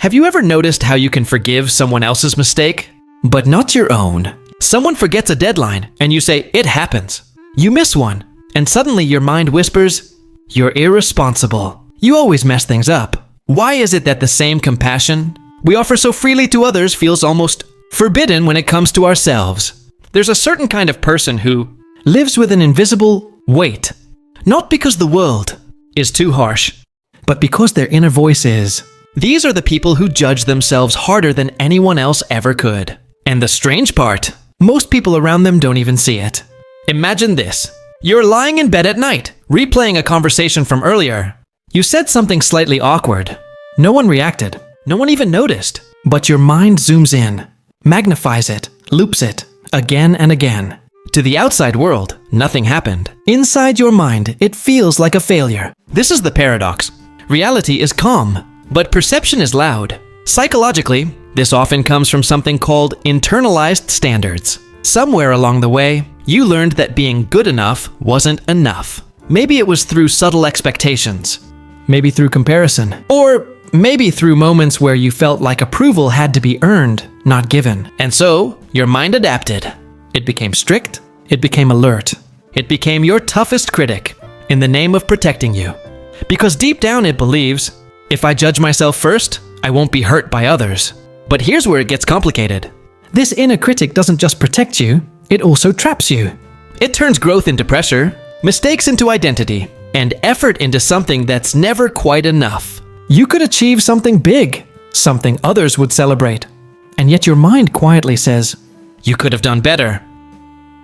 Have you ever noticed how you can forgive someone else's mistake, but not your own? Someone forgets a deadline, and you say, "It happens." You miss one, and suddenly your mind whispers, "You're irresponsible. You always mess things up." Why is it that the same compassion we offer so freely to others feels almost forbidden when it comes to ourselves? There's a certain kind of person who lives with an invisible weight, not because the world is too harsh, but because their inner voice is. These are the people who judge themselves harder than anyone else ever could. And the strange part, most people around them don't even see it. Imagine this. You're lying in bed at night, replaying a conversation from earlier. You said something slightly awkward. No one reacted. No one even noticed. But your mind zooms in, magnifies it, loops it, again and again. To the outside world, nothing happened. Inside your mind, it feels like a failure. This is the paradox. Reality is calm, but perception is loud. Psychologically, this often comes from something called internalized standards. Somewhere along the way, you learned that being good enough wasn't enough. Maybe it was through subtle expectations. Maybe through comparison. Or maybe through moments where you felt like approval had to be earned, not given. And so, your mind adapted. It became strict. It became alert. It became your toughest critic in the name of protecting you. Because deep down it believes, if I judge myself first, I won't be hurt by others. But here's where it gets complicated. This inner critic doesn't just protect you, it also traps you. It turns growth into pressure, mistakes into identity, and effort into something that's never quite enough. You could achieve something big, something others would celebrate. And yet your mind quietly says, you could have done better.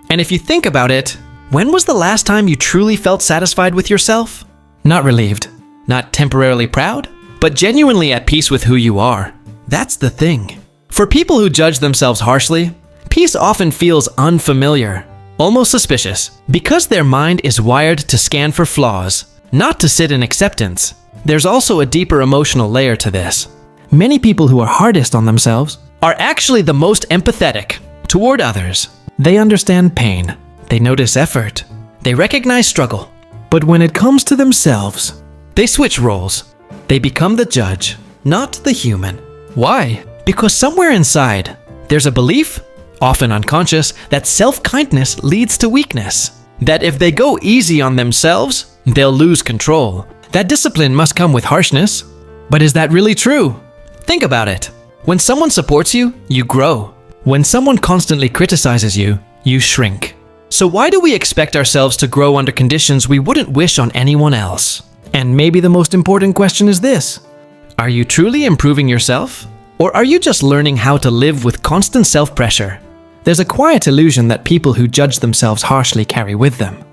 And if you think about it, when was the last time you truly felt satisfied with yourself? Not relieved, not temporarily proud, but genuinely at peace with who you are. That's the thing. For people who judge themselves harshly, peace often feels unfamiliar, almost suspicious, because their mind is wired to scan for flaws, not to sit in acceptance. There's also a deeper emotional layer to this. Many people who are hardest on themselves are actually the most empathetic toward others. They understand pain, they notice effort, they recognize struggle. But when it comes to themselves, they switch roles. They become the judge, not the human. Why? Because somewhere inside, there's a belief, often unconscious, that self-kindness leads to weakness. That if they go easy on themselves, they'll lose control. That discipline must come with harshness. But is that really true? Think about it. When someone supports you, you grow. When someone constantly criticizes you, you shrink. So why do we expect ourselves to grow under conditions we wouldn't wish on anyone else? And maybe the most important question is this. Are you truly improving yourself? Or are you just learning how to live with constant self-pressure? There's a quiet illusion that people who judge themselves harshly carry with them.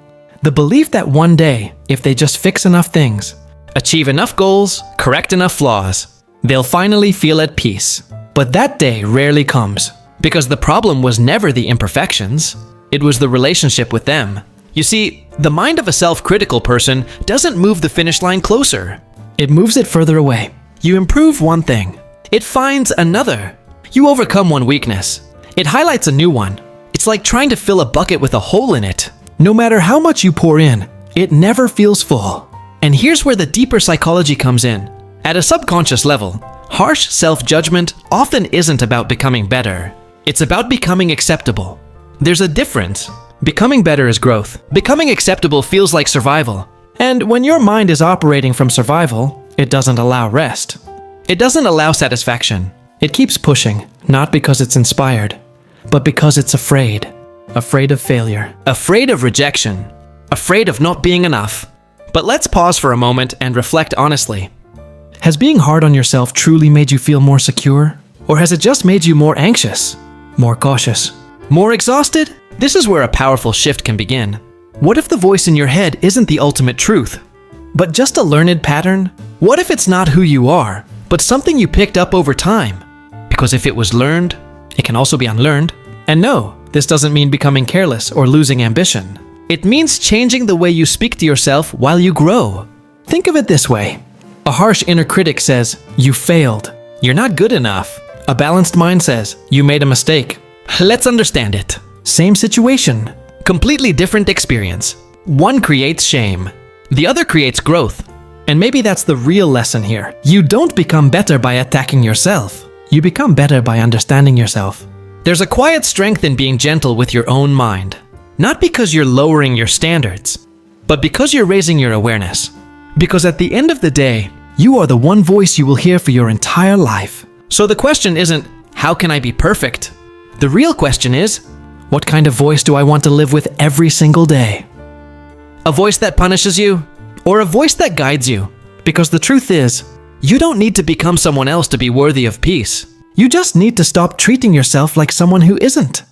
The belief that one day, if they just fix enough things, achieve enough goals, correct enough flaws, they'll finally feel at peace. But that day rarely comes, because the problem was never the imperfections. It was the relationship with them. You see, the mind of a self-critical person doesn't move the finish line closer. It moves it further away. You improve one thing. It finds another. You overcome one weakness. It highlights a new one. It's like trying to fill a bucket with a hole in it. No matter how much you pour in, it never feels full. And here's where the deeper psychology comes in. At a subconscious level, harsh self-judgment often isn't about becoming better. It's about becoming acceptable. There's a difference. Becoming better is growth. Becoming acceptable feels like survival. And when your mind is operating from survival, it doesn't allow rest. It doesn't allow satisfaction. It keeps pushing, not because it's inspired, but because it's afraid. Afraid of failure. Afraid of rejection. Afraid of not being enough. But let's pause for a moment and reflect honestly. Has being hard on yourself truly made you feel more secure? Or has it just made you more anxious? More cautious? More exhausted? This is where a powerful shift can begin. What if the voice in your head isn't the ultimate truth, but just a learned pattern? What if it's not who you are, but something you picked up over time? Because if it was learned, it can also be unlearned. And no, this doesn't mean becoming careless or losing ambition. It means changing the way you speak to yourself while you grow. Think of it this way. A harsh inner critic says, you failed. You're not good enough. A balanced mind says, you made a mistake. Let's understand it. Same situation. Completely different experience. One creates shame. The other creates growth. And maybe that's the real lesson here. You don't become better by attacking yourself. You become better by understanding yourself. There's a quiet strength in being gentle with your own mind. Not because you're lowering your standards, but because you're raising your awareness. Because at the end of the day, you are the one voice you will hear for your entire life. So the question isn't, how can I be perfect? The real question is, what kind of voice do I want to live with every single day? A voice that punishes you, or a voice that guides you? Because the truth is, you don't need to become someone else to be worthy of peace. You just need to stop treating yourself like someone who isn't.